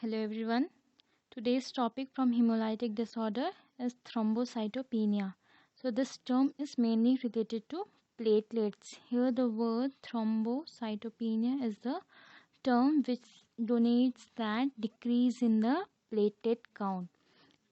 Hello everyone. Today's topic from hemolytic disorder is thrombocytopenia. So this term is mainly related to platelets. Here the word thrombocytopenia is the term which denotes that decrease in the platelet count.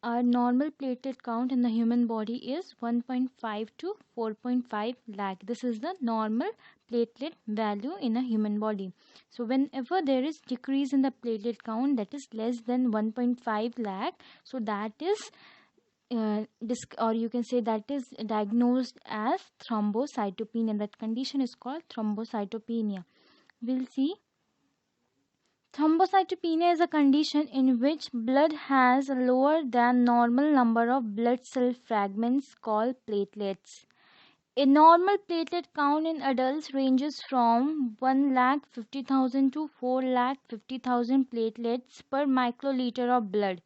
Our normal platelet count in the human body is 1.5 to 4.5 lakh. This is the normal platelet value in a human body. So whenever there is decrease in the platelet count that is less than 1.5 lakh, so that is or you can say that is diagnosed as thrombocytopenia. That condition is called thrombocytopenia. We'll see. Thrombocytopenia is a condition in which blood has a lower than normal number of blood cell fragments called platelets. A normal platelet count in adults ranges from 1,50,000 to 4,50,000 platelets per microliter of blood.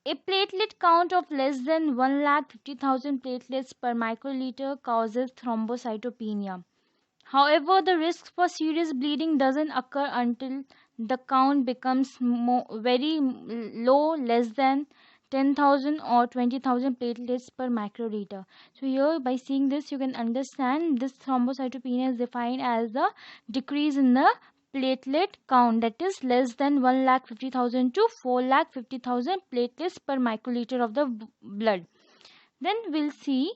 A platelet count of less than 1,50,000 platelets per microliter causes thrombocytopenia. However, the risk for serious bleeding doesn't occur until the count becomes very low, less than 10,000 or 20,000 platelets per microliter. So here, by seeing this, you can understand this thrombocytopenia is defined as the decrease in the platelet count, that is less than 1,50,000 to 4,50,000 platelets per microliter of the blood. Then we'll see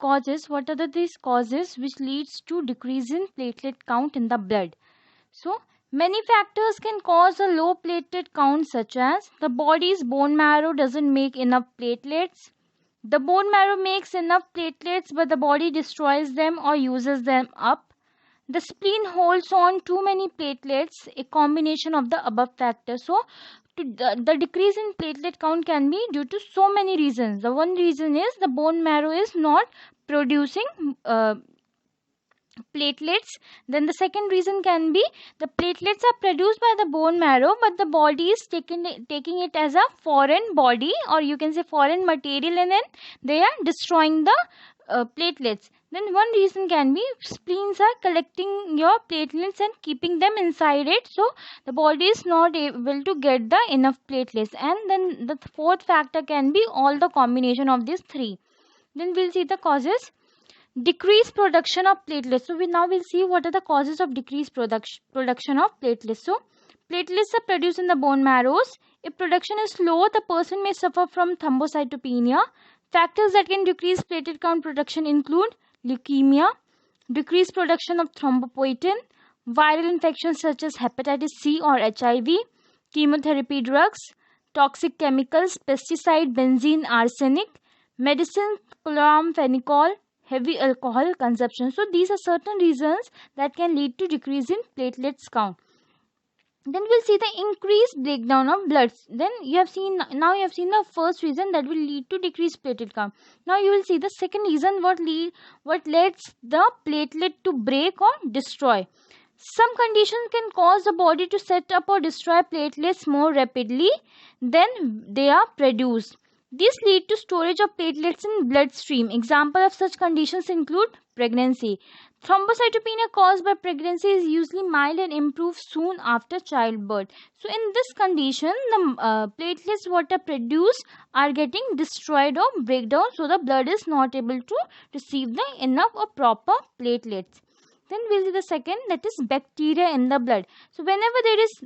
causes. What are these causes which leads to decrease in platelet count in the blood? So many factors can cause a low platelet count, such as the body's bone marrow doesn't make enough platelets. The bone marrow makes enough platelets but the body destroys them or uses them up. The spleen holds on too many platelets, a combination of the above factors. So the decrease in platelet count can be due to so many reasons. The one reason is the bone marrow is not producing platelets. Then the second reason can be the platelets are produced by the bone marrow but the body is taking it as a foreign body, or you can say foreign material, and then they are destroying the platelets. Then one reason can be spleens are collecting your platelets and keeping them inside it, so the body is not able to get the enough platelets. And then the fourth factor can be all the combination of these three. Then we'll see the causes. Decreased production of platelets. So we now will see what are the causes of decreased production of platelets. So platelets are produced in the bone marrows. If production is low, the person may suffer from thrombocytopenia. Factors that can decrease platelet count production include leukemia, decreased production of thrombopoietin, viral infections such as hepatitis C or HIV, chemotherapy drugs, toxic chemicals, pesticide, benzene, arsenic, medicine, chloramphenicol, heavy alcohol consumption. So these are certain reasons that can lead to decrease in platelets count. Then we'll see the increased breakdown of blood. Then you have seen the first reason that will lead to decreased platelet count. Now you will see the second reason what leads the platelet to break or destroy. Some conditions can cause the body to set up or destroy platelets more rapidly than they are produced. These lead to storage of platelets in bloodstream. Example of such conditions include pregnancy. Thrombocytopenia caused by pregnancy is usually mild and improves soon after childbirth. So in this condition, the platelets what are produced are getting destroyed or breakdown, so the blood is not able to receive the enough or proper platelets. Then we'll see the second, that is bacteria in the blood. So whenever there is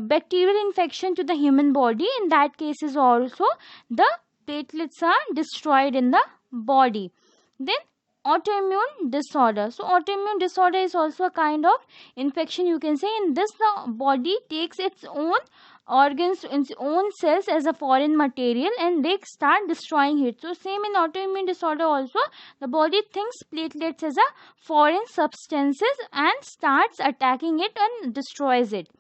bacterial infection to the human body, in that cases also the platelets are destroyed in the body. Then autoimmune disorder. So autoimmune disorder is also a kind of infection, you can say. In this, the body takes its own organs, its own cells as a foreign material, and they start destroying it. So same in autoimmune disorder also, the body thinks platelets as a foreign substances and starts attacking it and destroys it.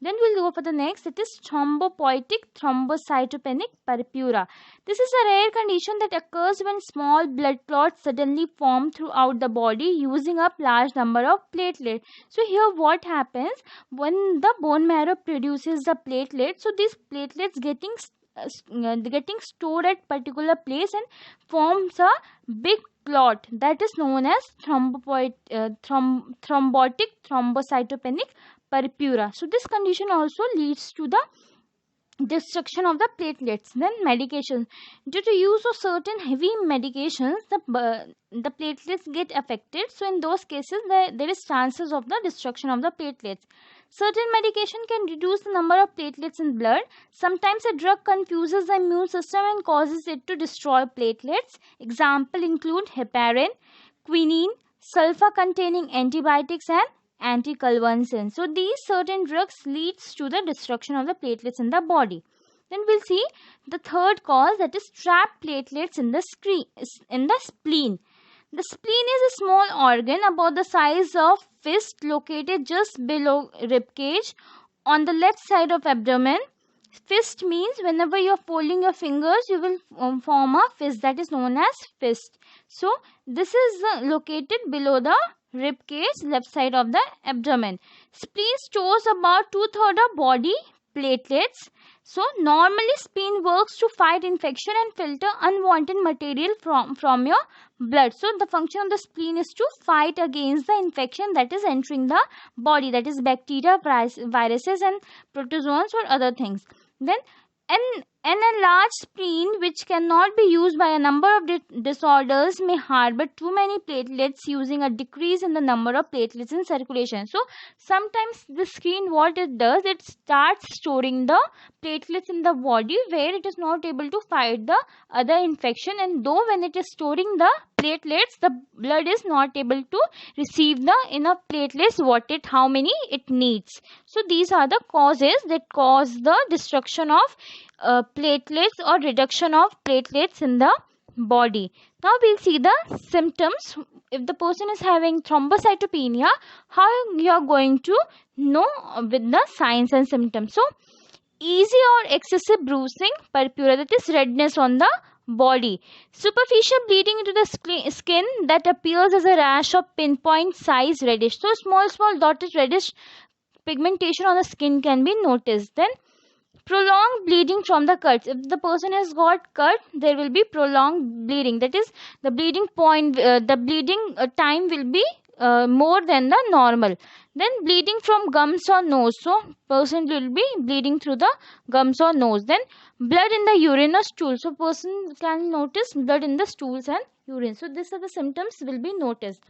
Then we'll go for the next, it is thrombopoietic thrombocytopenic purpura. This is a rare condition that occurs when small blood clots suddenly form throughout the body, using up large number of platelets. So here what happens, when the bone marrow produces the platelets, so these platelets getting stored at particular place and forms a big clot that is known as thrombotic thrombocytopenic purpura. So this condition also leads to the destruction of the platelets. Then medication. Due to use of certain heavy medications, the platelets get affected. So in those cases, there is chances of the destruction of the platelets. Certain medication can reduce the number of platelets in blood. Sometimes a drug confuses the immune system and causes it to destroy platelets. Example include heparin, quinine, sulfur-containing antibiotics, and anticonvulsants. So these certain drugs leads to the destruction of the platelets in the body. Then we'll see the third cause, that is trapped platelets in the spleen. The spleen is a small organ about the size of fist located just below ribcage on the left side of abdomen. Fist means whenever you are folding your fingers, you will form a fist, that is known as fist. So this is located below the rib cage, left side of the abdomen. Spleen stores about 2/3 of body platelets. So normally spleen works to fight infection and filter unwanted material from your blood. So the function of the spleen is to fight against the infection that is entering the body, that is bacteria, viruses and protozoans or other things. Then an enlarged spleen, which cannot be used by a number of disorders, may harbor too many platelets, using a decrease in the number of platelets in circulation. So sometimes the spleen, what it does, it starts storing the platelets in the body where it is not able to fight the other infection, and though when it is storing the platelets, the blood is not able to receive the enough platelets how many it needs. So these are the causes that cause the destruction of platelets or reduction of platelets in the body. Now we'll see the symptoms. If the person is having thrombocytopenia, how you are going to know with the signs and symptoms. So easy or excessive bruising, purpura, that is redness on the body. Superficial bleeding into the skin that appears as a rash of pinpoint size reddish. So small dotted reddish pigmentation on the skin can be noticed. Then prolonged bleeding from the cuts. If the person has got cut, there will be prolonged bleeding. That is, the bleeding point, the bleeding time will be more than the normal. Then bleeding from gums or nose. So person will be bleeding through the gums or nose. Then blood in the urine or stool. So person can notice blood in the stools and urine. So these are the symptoms will be noticed.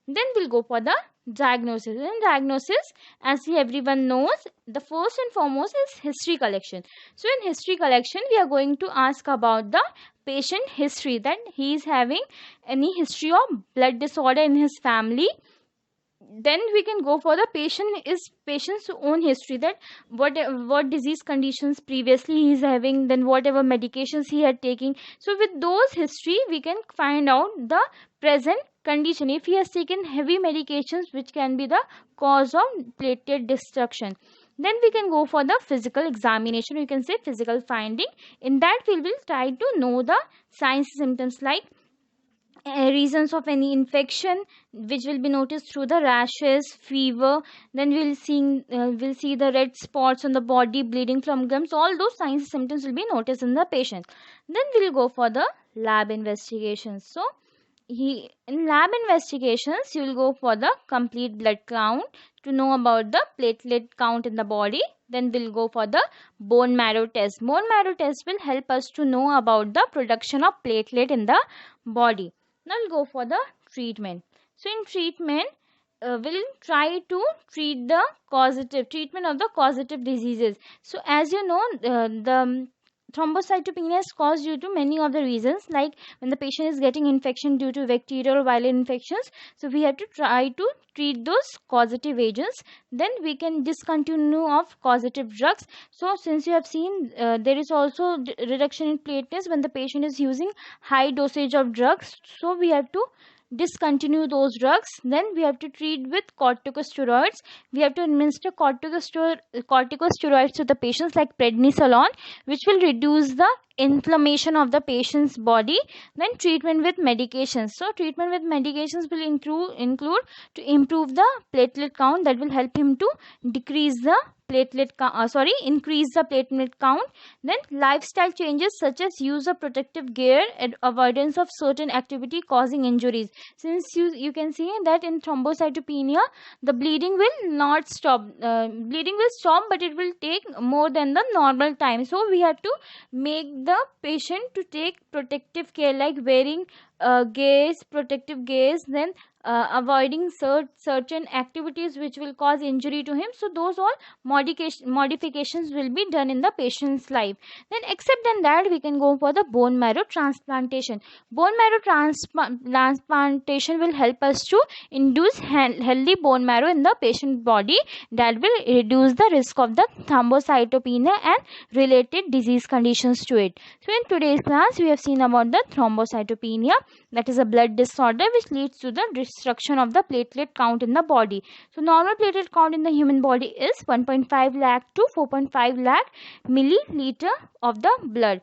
Then we'll go for the diagnosis. In diagnosis, as everyone knows, the first and foremost is history collection. So in history collection, we are going to ask about the patient history, that he is having any history of blood disorder in his family. Then we can go for the patient's own history, that what disease conditions previously he is having, then whatever medications he had taken. So with those history, we can find out the present condition, if he has taken heavy medications which can be the cause of platelet destruction. Then we can go for the physical examination, you can say physical finding. In that we will try to know the signs and symptoms, like reasons of any infection, which will be noticed through the rashes, fever. Then we'll see the red spots on the body, bleeding from gums. All those signs and symptoms will be noticed in the patient. Then we'll go for the lab investigations. So in lab investigations, you will go for the complete blood count to know about the platelet count in the body. Then we'll go for the bone marrow test. Bone marrow test will help us to know about the production of platelet in the body. Now we'll go for the treatment. So in treatment, we'll try to treat the treatment of the causative diseases. So as you know, the thrombocytopenia is caused due to many of the reasons, like when the patient is getting infection due to bacterial or viral infections. So we have to try to treat those causative agents. Then we can discontinue of causative drugs. So since you have seen, there is also reduction in platelets when the patient is using high dosage of drugs. So we have to discontinue those drugs. Then we have to treat with corticosteroids. We have to administer corticosteroids to the patients, like prednisolone, which will reduce the inflammation of the patient's body. Then treatment with medications. So treatment with medications will include to improve the platelet count, that will help him to decrease the increase the platelet count. Then lifestyle changes such as use of protective gear and avoidance of certain activity causing injuries. Since you can see that in thrombocytopenia, the bleeding will not stop. Bleeding will stop, but it will take more than the normal time. So we have to make the patient to take protective care, like wearing protective gaze, then avoiding certain activities which will cause injury to him. So those all modifications will be done in the patient's life. Then except than that, we can go for the bone marrow transplantation. Bone marrow transplantation will help us to induce healthy bone marrow in the patient body, that will reduce the risk of the thrombocytopenia and related disease conditions to it. So in today's class, we have seen about the thrombocytopenia, that is a blood disorder which leads to the destruction of the platelet count in the body. So normal platelet count in the human body is 1.5 lakh to 4.5 lakh milliliter of the blood.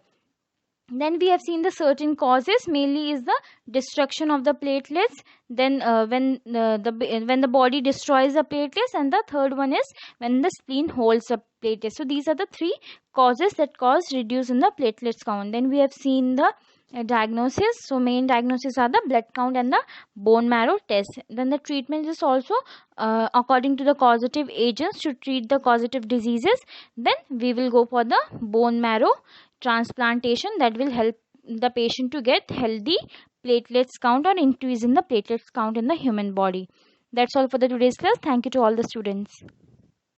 Then we have seen the certain causes, mainly is the destruction of the platelets, then when the body destroys the platelets, and the third one is when the spleen holds the platelets. So these are the three causes that cause reduce in the platelets count. Then we have seen the diagnosis. So main diagnosis are the blood count and the bone marrow test. Then the treatment is also according to the causative agents to treat the causative diseases. Then we will go for the bone marrow transplantation, that will help the patient to get healthy platelets count or increase in the platelets count in the human body. That's all for the today's class. Thank you to all the students.